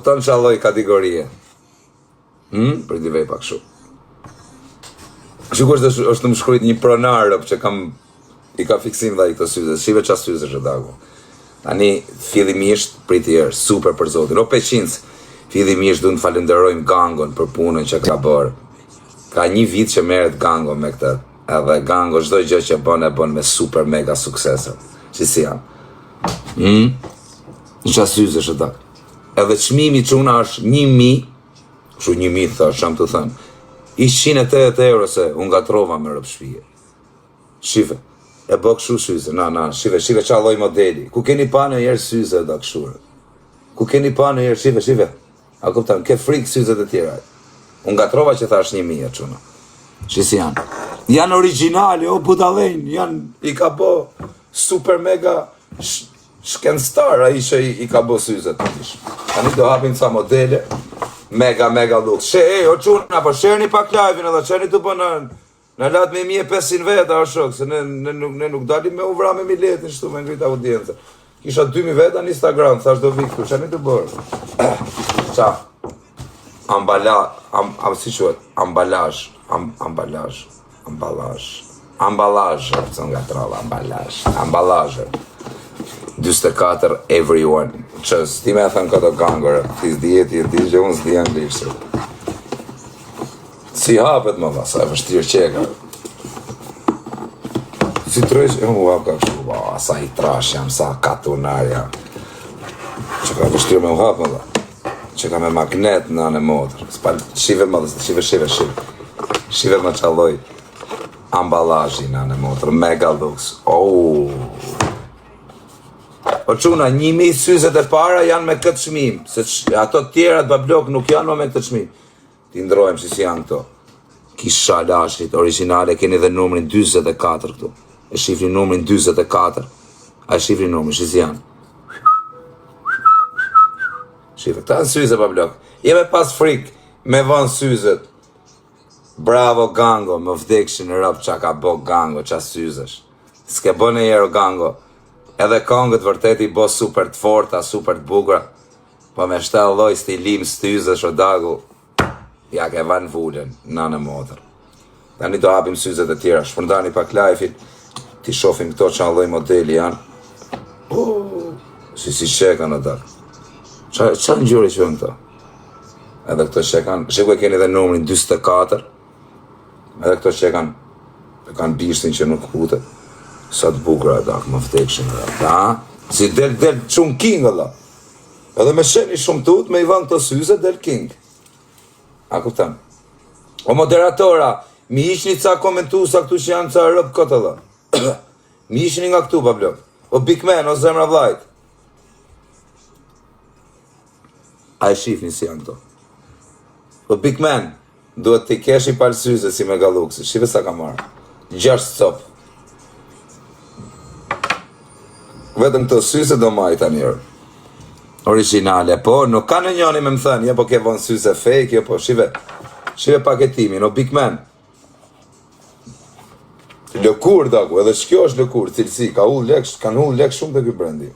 kupton që alloj kategorie. Për t'i vej pak shumë. Shikush është të më shkrujt një pronarëp që i ka fiksim dhe i këto syze. Shive qa syze që dago. Tani, fillimisht, priti është, super për zotin. O peqinës, fillimisht du në falenderojmë Gangon për punën që ka bërë. Ka një vit që merret Gango me këtë. Edhe Gango çdo gjë që bën me super mega suksese. Si janë. Në qa syze që dago. Edhe çmimi që una është 1.000, shu 1.000 thash, jam të thënë, ishtë 180 euro se unë gatrova me rëpë shpije. Shive, e bë këshu syze, shive qa lloj modeli. Ku keni pa në jerë syze da këshurë? Ku keni pa në jerë, shive. A kuptan, ke frikë syzet e tjera. Unë gatrova që thash 1.000 e quna. Shisi janë. Janë originali, o budalen, i ka bo super mega shkenstar, a i që i ka bo syzet të tish. Tani do hapin sa modele, mega lux. O quna, po shërni pak live-in edhe qërni të po në latë me 1.500 veta o shok, se ne nuk dalim me uvra me miletin shtu me ngrit audiencë. Kisha 2.000 veta në Instagram, thash do viktu, qërni të bërë. Qa? Si quhet? Ambalazh, që nga trova, ambalazh. 24 everyone. Që s'ti me thënë këto gangore, ti s'dijeti e ti që unë s'di anglishtë. Si hapet më dha, sa e vështirë qeka. Si trësh, e mu hap ka kështu, sa i trash jam, sa katunar jam. Që ka vështirë me u hap më dha. Që ka me magnet në anë e motër. Shive më dhe, shive më qalloj. Ambalazhi në anë e motër, mega lux. O quna, 1.000 syzet e para janë me këtë çmim, se ato tjera të bablok nuk janë me këtë çmim. Ti ndrojmë si janë këto. Kisha lashit, originale, keni dhe numrin 24 këtu. E shifri numrin 24. A e shifri numrin, si janë. Shifri, këta në syze bablok. Jeme pas frik, me vënë syzet. Bravo Gango, më vdekshin në rëpë qa ka bo Gango, qa syzesh. S'ke bo në jero Gango. Edhe kongët vërtet i bo super të forta, super të bugra. Po me 7 lloj stilim styzesh o dagu, ja ke vanë vullën, në motër. Tani do hapim syzet e tjera, shpërndani pak live-in, ti shofim këto që lloj modeli janë. Si sheka në dakë. Qa në gjuri që në këto? Edhe këto shekan, sheku e keni dhe numrin 24, edhe këto shekan, e kanë bishtin që nuk putet. Sa të bukra e dakë, më vdekshin dhe. Si del shumë king edhe. Edhe me sheni shumë tut, me i vanë këto syze, del king. A kuptan? O moderatora, mi ishni ca komentu sa këtu që janë ca rëpë këtë edhe. Mi ishni nga këtu, bablok. O big man, o zemra vlajt. A e shifni si janë këto. O big man, duhet t'i kesh i palë syze si me galuksi. Shive sa ka marrë. 6 copë. Vetëm këto syze do majta njërë. Originale, po, nuk ka në njëni me më thënë, jo po ke vonë syze fake, jo po, shive paketimin, o big man. Lëkur, dagu, edhe shkjo është lëkur, cilësi, kanë hull lek shumë të këj brendi.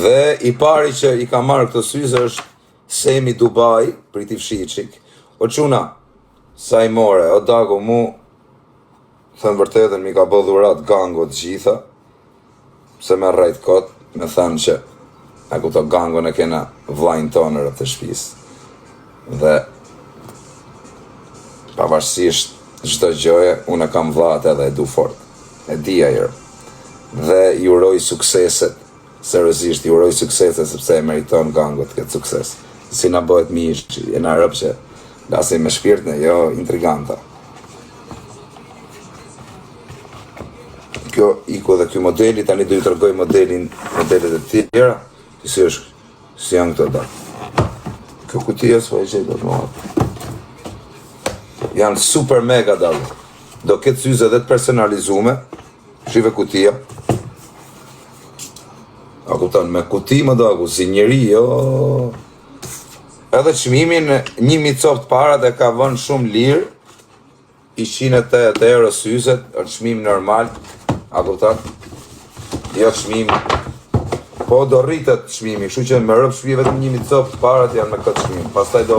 Dhe i pari që i ka marrë këto syze është Semi Dubai, për i t'i fshiqik. O quna, sa i more, o dagu, mu, thënë vërtetën, mi ka bë dhurat Gango të gjitha, se me rrejt kot, me thënë që a ku të Gango në kena vlajnë tonër të shpis. Dhe pavarësisht çdo gjoje, unë kam vllate edhe e du fort. E di ajo. Dhe i uroj sukseset, seriozisht i uroj sukseset sepse e meriton Gango të ketë sukses. Si na bëhet mish, e na rëpë që lasim me shpirtën, jo intriganta. Kjo iku dhe kjo modeli, tani do i tërgoj modelet e tjera, si janë këto da. Kjo kutia s'fa e qëjtë të më janë super mega dalë. Do ketë syze dhe të personalizume, shive kutia. A kupton, me kuti më dagu, si njeri, jo. Edhe çmimin 1.000 copë para dhe ka vënë shumë lirë, i 180 euro syzet, është çmim normal. A kupton? Jo çmim Po do rritet çmimi, kështu që më rëp shpije vetëm 1000 copë, parat janë me këtë çmim. Pastaj do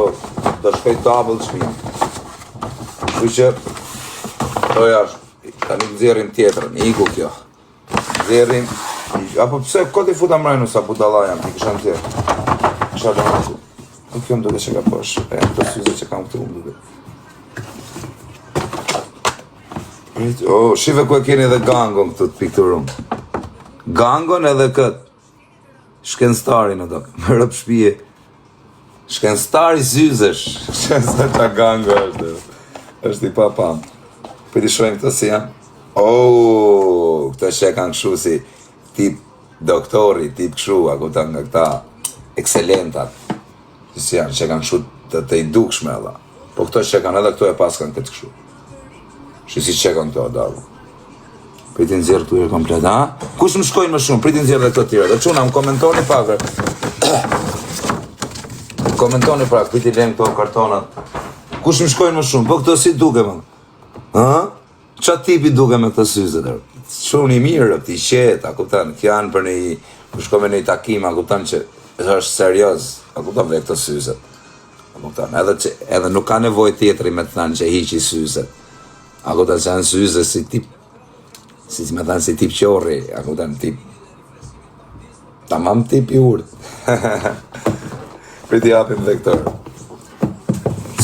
shkoj double çmim. Kështu që to jashtë, tani nxjerrim tjetrën, iku kjo. Nxjerrim, apo pse kodi futa mrajnu sa budalla jam, ti kisha nxjerr. Kisha lënë. Po kjo më duke që ka posh, këto syze që kam këtu më duke. Shive ku e keni edhe gangon këtu të pikturum. Gangon edhe këtë. Shkenstari në do, më rëp shpije. Shkenstari syzesh. Shkenstari qa gango është i papam. Për t'i shojmë këtë si jam. Këtë që e kanë këshu si tip doktori, tip këshu, a kutan nga këta excelentat. Si janë, që e kanë këshu të i dukshme edhe. Po këto që e kanë edhe këto e pas kanë këtë këshu. Si që e kanë këto, dagu. Pritin zjerë këtu e komplet, ha? Kush më shkojnë më shumë? Pritin zjerë dhe këto tjere. Dhe quna, më komentoni pak. Komentoni pak, priti lejmë këto kartonat. Kush më shkojnë më shumë? Po këto si duke më? Ha? Qa tipi duke me këto syze? Shumë i mirë, këti qetë, a kuptan, kjo janë për një, më shkojme një takim, a kuptan që është serios, a kuptan dhe këto syze. A kuptan, edhe nuk ka nevoj tjetëri me të thanë që hiqi syze. A kuptan që janë syze si tip, si me thanë si tip qorri, a kuptan tip, tamam tip i urt. Për t'i apim dhe këtër.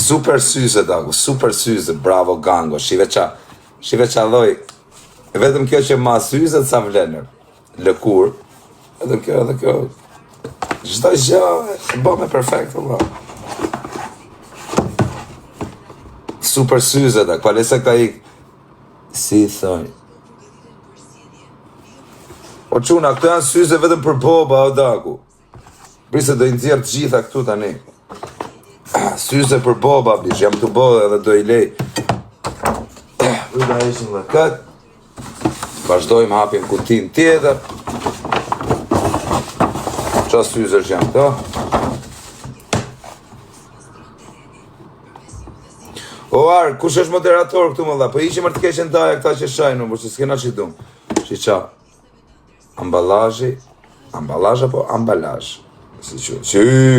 Super syze, dagu, super syze, bravo gango, shive qa loj, vetëm kjo që ma syze të sa vlenër, lëkur, edhe kjo, çdo gjë e bë me perfekt, bro. Super syze, da, palese ka ik, si i thoj. O quna, këto janë syze vetëm për boba, o dagu. Brise do i nxjerr të gjitha këtu tani. Syze për boba, bish, jam të boba edhe do i lej. Vëda ishim dhe këtë. Vazhdojmë hapim kutin tjetër. Qa syze që janë këto? O arë, kush është moderator këtu më dha? Po iqim të keqen daja këta që shajnu, por që s'kena që dum. Që qa? Ambalazhi, ambalazh apo ambalazh? Si që,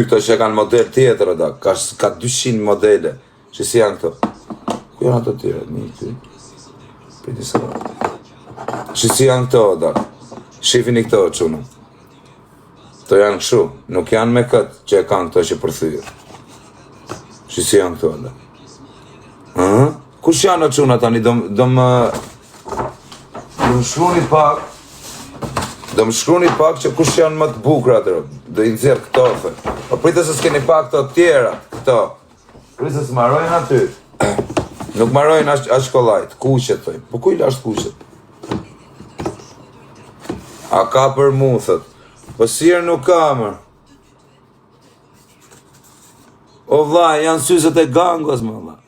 këto që kanë model tjetër, da, ka 200 modele, që si janë këto? Ku janë ato tjere? Një, ty? Piti se da. Që si janë këto, da? Shifini këto, qunë. Këto janë këshu, nuk janë me këtë që e kanë këto që përthyr. Që si janë këto, da? Kush janë o quna tani, do më shkruni pak, që kush janë më të bukra të rëbë, do i nxjerr këto, thë. Po pritë se s'keni pak këto tjera, këto. Pritë se s'marojnë aty. Nuk marojnë ashtë kollajt, kuqet, thë. Po ku i lasht kuqet? A ka për mu, thët. Po sirë nuk ka, mër. O vlaj, janë syzet e gangos, më vlaj.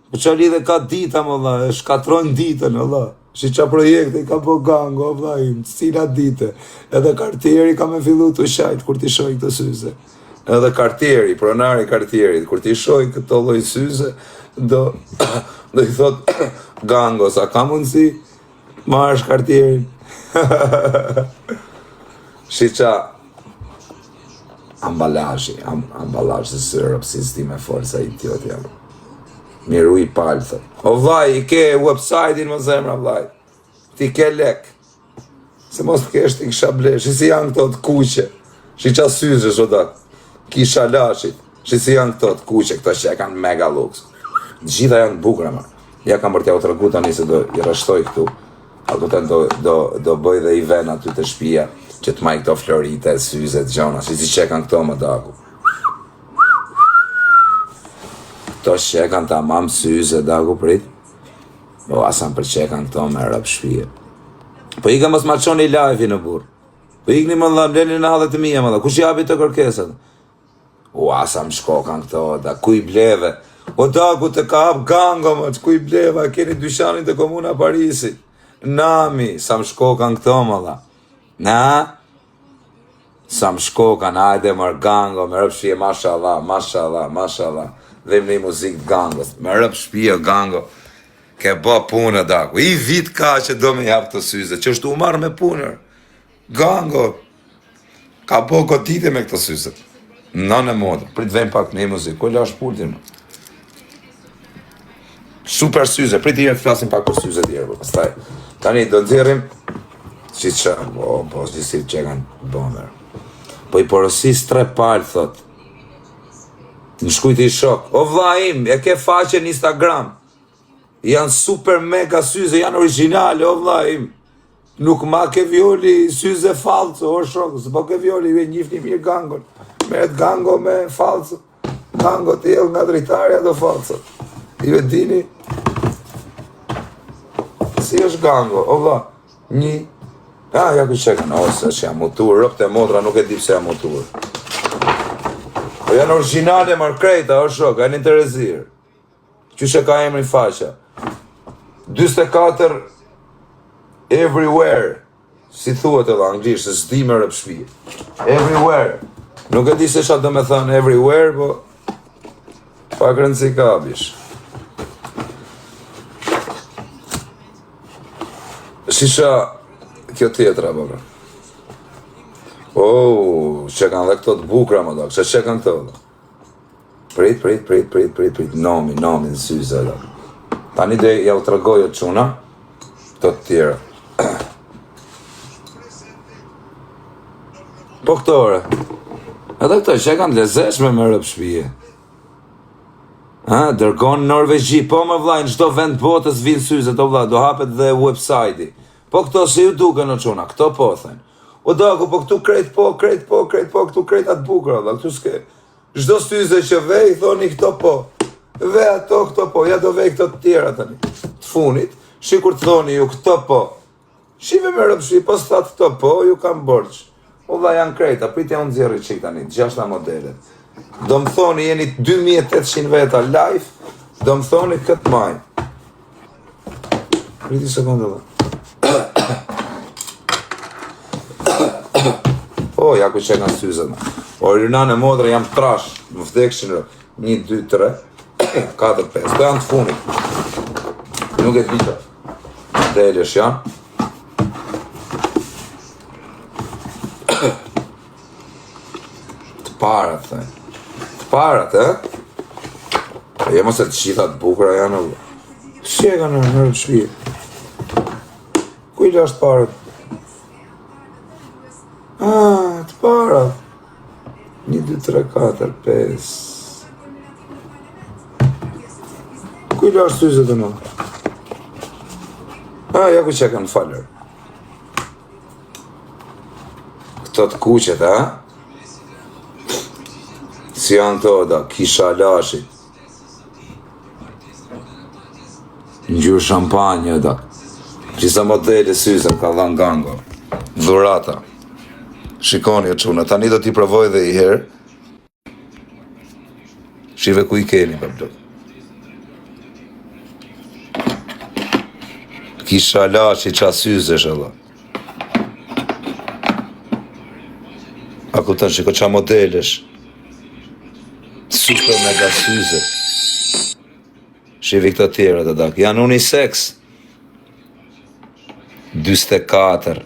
Po qa lidhe ka dita, më vlaj, e shkatrojnë ditën, vlaj. Shi qa projekte i ka po gango, vlaj, cila dite. Edhe kartieri ka me fillu të shajt, kur ti shoj këtë syze. Edhe kartieri, pronari kartierit, kur ti shoj këtë lloj syze, do i thot, gango, sa ka mundësi, marrësh kartierin. Shi qa, ambalazhi se sërëp, si s'ti me forca i tjot jam. Miru i palë, thë. O vlaj, i ke website-in më zemra, vlaj. Ti ke lek. Se mos të kesh ti kisha blesh. Si janë këto të kuqe. Shi qa syze, shodat. Kisha lashit. Si janë këto të kuqe, këto që e kanë mega lux. Gjitha janë bukra, ma. Ja kam për t'ja u të rëgu tani se do i rështoj këtu. A këten do bëj dhe i ven aty të shpia, që të maj këto florite, syze, gjona. Si që e kanë këto më dagu. Këto që e kanë ta mamë syze, dagu prit. Po asan për që e kanë këto me rëp shpije. Po i ka mos marqoni live-i në burë. Po i këni më dha, mleni në halët të mija më dha. Kush jabi të kërkesat? O asan më shko kanë këto, da ku i bleve. O dagu të ka hap gango më, ku i bleve, keni dyshanin të komuna Parisit. Nami, sa më shko kanë këto më dha. Na? Sa më shko kanë, ajde mër gango, me rëp shpije, mashallah. Dhe më një muzik gangos, me rëp shpije gango, ke bë punë dagu, i vit ka që do me jap të syze, që është u marrë me punër, gango, Ka po kotite me këto syze. Në modë. Prit vem pak në muzikë. Ku lash pultin? Super syze. Prit të flasim pak për syze tjerë. Pastaj. Tani do nxjerrim si që, po, si që kanë bomber. Po i porosis 3 palë, thot. Në shkujt i shok. O vlla im, e ke faqe në Instagram. Janë super mega syze, janë originale, o vlla im. Nuk ma ke vjoli syze falco, o shok, s'po ke vjoli, ju e njifni mirë gangon. Meret gango me falco. Gango të jelë nga dritarja do falco. Ju e dini. Si është gango, o vlla. Ja ku qekën, ose që jam mutur, rëpët e modra nuk e di pse jam mutur. Po janë originale marrë krejta, o shok, janë interesirë. Qyshe ka emri faqa. 24 everywhere, si thuhet edhe anglisht, se s'di me rëp shpije. Everywhere. Nuk e di se qa do me thënë everywhere, po pak rëndësi ka abish. Shisha kjo tjetra, bëbra. Që kanë dhe këto të bukra, më do, që kanë këto, dhe. Prit, nomi në syze, dhe. Tani dhe ja u të regojë të quna, të tjera. Po këtore, edhe këto që kanë lezeshme me rëp shpije. Dërgonë Norvegji, po më vllai, në çdo vend botës vinë syze, të vlla, do hapet dhe website-i. Po këto se ju duke në quna, këto po thënë. O daku, po këtu krejt po, këtu krejt atë bukra, dhe këtu s'ke. Çdo syze që vej, thoni këto po. Vej ato këto po, ja do vej këto të tjera tani. Të funit, shikur të thoni ju këto po. Shive me rëpshi, po s'that këto po, ju kam borç. O vlla janë krejta, pritja unë zjerri qik tani, 6 modelet. Do më thoni jeni 2800 veta live, do më thoni këtë maj. Priti sekundë dhe. Ja ku që nga syzet me. Originale e modra jam trash, më vdekshin rë. 1, 2, 3, 4, 5. Këto janë të funit. Nuk e dita. Modelësh janë. Të parat, thaj. Të parat, E mos e të qita të bukra janë. Si e ka në rëpë shpije? Ku i lash të parat? Të parat. 1, 2, 3, 4, 5. Ku i lash syzet e në? Ja ku që kanë falër. Këto të kuqet, Si janë to, da, kisha lashit. Ngjyrë shampanje, da. Qisa modele syzet ka dhanë gango. Dhurata. Shikoni e quna, tani do t'i provoj dhe i herë. Shive ku i keni, për blok. Kisha lashi qa syzesh edhe. A kupton, shiko qa modelesh. Super mega syze. Shive këto tjera të dak. Janë unisex. 24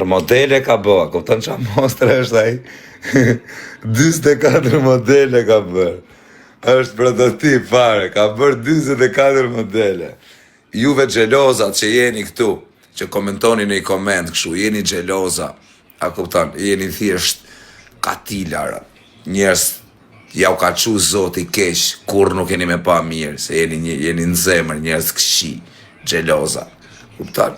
modele ka bë, kupton qa mostre është ai? 24 modele ka bërë. është prototip fare, ka bërë 24 modele. Juve xhelozat që jeni këtu, që komentoni në i koment kështu, jeni xheloza, a kupton, jeni thjesht katilara. Njerëz ja u ka çu Zoti keq, kur nuk jeni me pa mirë, se jeni në zemër njerëz këqij, xheloza. Kupton?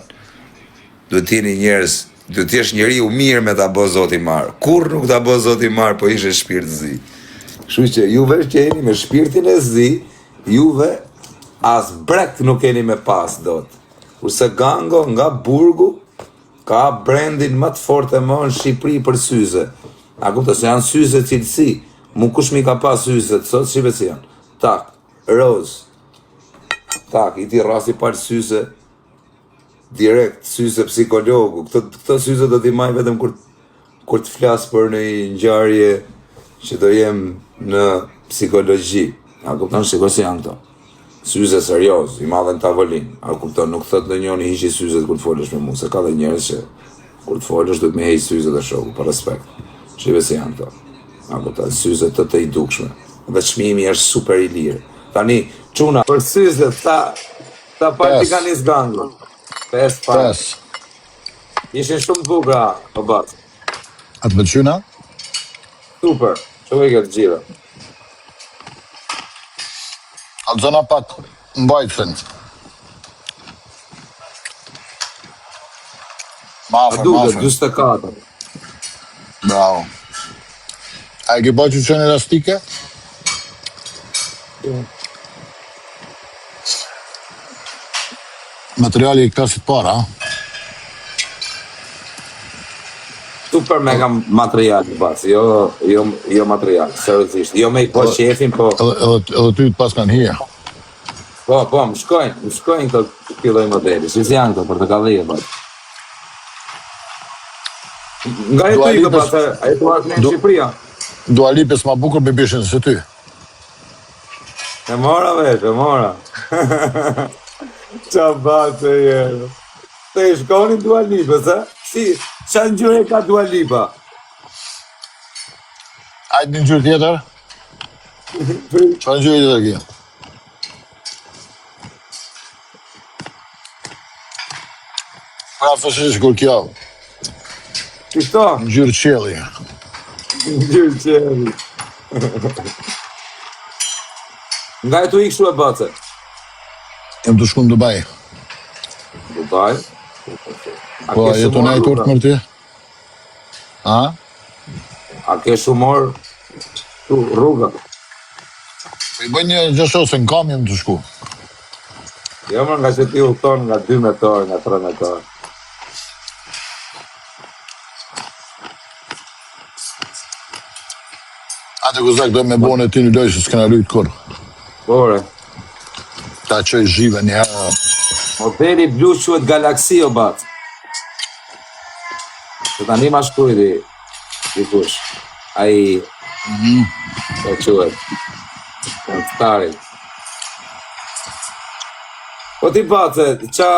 Duhet jeni njerëz, duhet jesh njeriu mirë me ta bë Zoti marr. Kur nuk ta bë Zoti marr, po ishe shpirt zi. Kështu që juve që jeni me shpirtin e zi, juve as brekt nuk keni me pas dot. Kurse Gango nga burgu ka brandin më të fortë më në Shqipëri për syze. A kupton se janë syze cilësi. Mu kush mi ka pas syze sot, shive si janë. Tak, roz. Tak, i ti rasti par syze. Direkt, syze psikologu. Këto syze do t'i maj vetëm kur të flas për një ngjarje që do jem në psikologji. A kupton se si janë këto? Syze serioz, i madhe në tavolin. A kupton, nuk thot në njëri hiqi syzet kur të folesh me mua, se ka dhe njerëz që Kur të folësh duhet me heq syzet e shoku, për respekt. Shive si janë këto. Ako ta syzet të i dukshme. Dhe çmimi është super i lirë. Tani, çuna, për syzet, ta partikanis gangu. 5 parë. Ishin shumë të bukura, o bat. A të pëlqyna? Super, që i këtë gjitha. A të zona pak mbajtën. A duke, 24. Bravo. A e ke bëjë që qenë elastike? Materiali i klasit para, a? Super mega material, bas, jo material, seriozisht. Jo me i po shefin, po... Edhe ty të pas kanë hije. Po, më shkojnë të këlloj modeli, si janë të portokallije, bas. Nga e të i këpa, a e të arë në Shqipëria? Dua Lipa s'ma bukur me bishin se ty. E mora vesh, e mora. Qa batë e jero. Të i shkoni Dua Lipa, se? Si, qa në gjyre ka Dua Lipa? Ajtë një gjyrë tjetër? Qa në gjyrë tjetër kjo? Pra fëshish kur kjo. Kishto? Në gjyrë qeli. Gjyrë qeli. Nga e tu i kështu e bace? Jem të shku në Dubai. Dubai? Po, jetu në e turk mërë ti? A? A ke shumor rruga? I bëj një gjëshose në kam jem të shku. Jo më nga që ti u thonë nga 2 metor, nga 3 metor. Ate kuzak do me bone ti një loj se s'kena lujtë kur. Bore. Ta qoj zhive një herë. Modeli blu quhet Galaxy o bat. Se tani ma shkujti dikush. Ai e quhet. Stari. Po ti bace, qa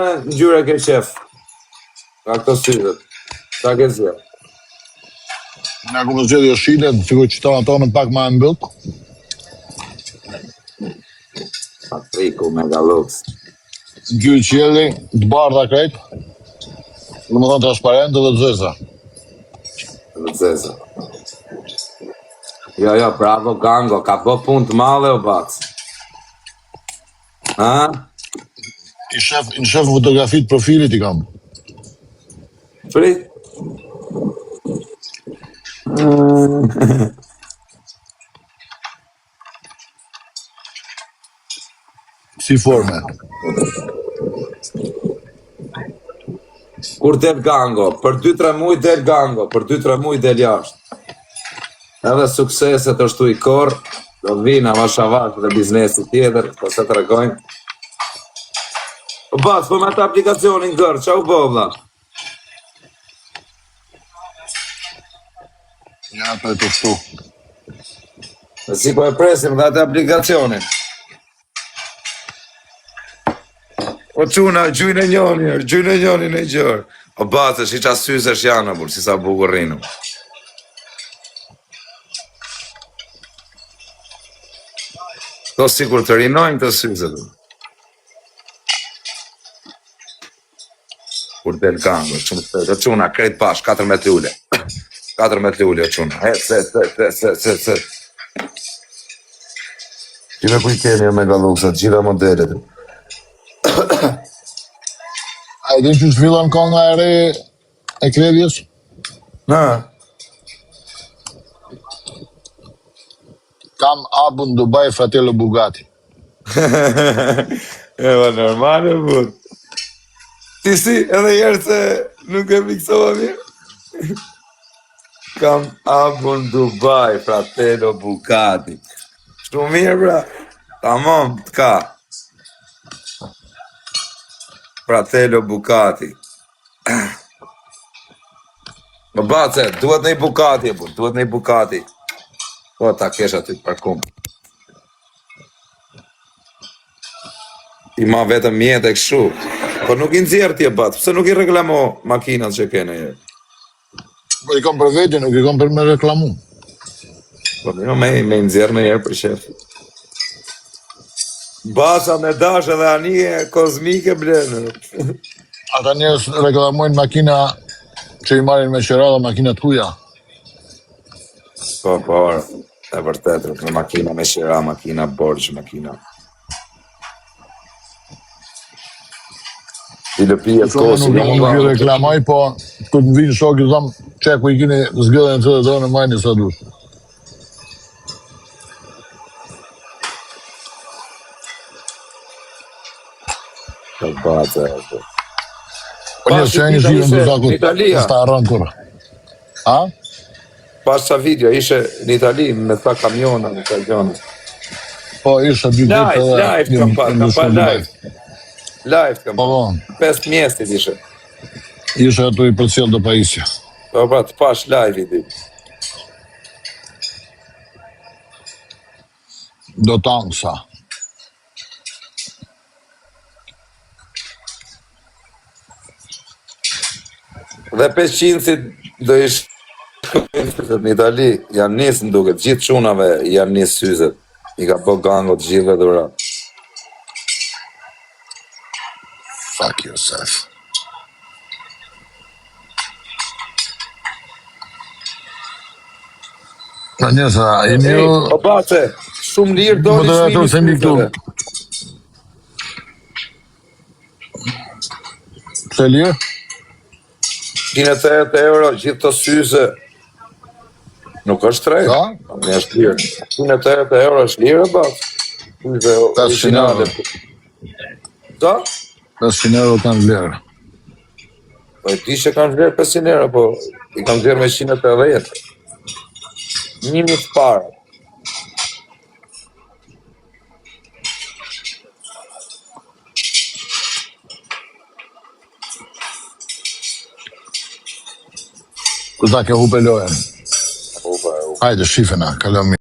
në ngjyre ke qef? Nga këto syzet. Qa ke zje? Nga ku më zgjedi o shile, sigur që tonë tonë pak ma e mbëllë. Patriku, Megalux. Gjyrë qeli, të bardha krejt. Në më thonë transparente dhe të zeza. Dhe zeza. Jo, bravo Gango, ka bë punë të madhe o bac. Ha? I shef fotografit profilit i kam. Prit? Si forme. Kur del Gango, për 2-3 muj del Gango, për 2-3 muj del jashtë. Edhe sukseset është tu i korë, do vina vash dhe biznesi tjetër, po se të regojnë. O bac, po me të aplikacionin gërë, qa u bovla? Ja, të e të shtu. Dhe si po e presim dhe atë aplikacionin. O quna, gjujnë e njoni në gjërë. O bac, është i qa syzesh janë, burë, si sa bukur rinu. Këto si kur të rinojnë të syzet. Kur del Gango, të quna, krejt pash, 4 metri ule. 4 metri ule, o quna. Se. Qime kujteni e Megaluxa, gjitha modelet. A i din që shvillon konga e re e Krevjes? Na. Kam abun Dubai fratello Bugatti. Eva normale, bud. Si, edhe jerë se nuk e miksova mirë. Kam abun Dubai, fratello Bugatti. Shumë mirë, bra. Tamam, të ka. Fratello Bugatti. Më bace, duhet në i Bugatti, bud. Duhet në i Bugatti. Po, ta kesh aty të parkum. I ma vetëm mjetë e këshu. Po nuk i nxjerr ti e bat, pse nuk i reklamo makinat që kene? Po i kam për veti, nuk i kam për me reklamu. Po jo, me nxjerr me herë për shef. Basa me dash edhe anije kozmike blenë. Ata njerëz reklamojnë makina që i marrin me qira dhe makina t'huja. Po, e vërtet, në makina me qira, makina borç, makina. I lëpijet kosi, Nuk i reklamoj, po ku të vinë shok i thom, që ku i kini zgjëdhen të dhe në majni sa dush. Po bate, Po një që e një zhjën të zakut, sta arrankur. Ha? Pas sa video, ishe në Itali me ta kamiona në kamiona. Po ishe dy ditë edhe... Live kam pa live. Live kam pa. 5 mjestit ishe. Ishe ato i për cilë do pa isja. Po pra, të pash live i di. Do tangë sa. Dhe 500 do ishë në Itali, janë nisë në duket, gjithë çunave janë nisë syzet. I ka bë gangot gjithë dhe dhura. Fuck yourself. Pra njësa, i një... Po bace, shumë lirë do një shmimi syzeve. Pse lirë? 180 euro, gjithë të syze. Nuk është trej. Sa? Në është lirë. 180 euro është lirë, bace. Syze originale. Sa? 500 euro kanë vlerë. Po e ti që kanë vlerë 500 euro, po i kanë vlerë me 180. Njimi të parë. Ku ta ke hupe lojën? Hajde, shifena, kalëm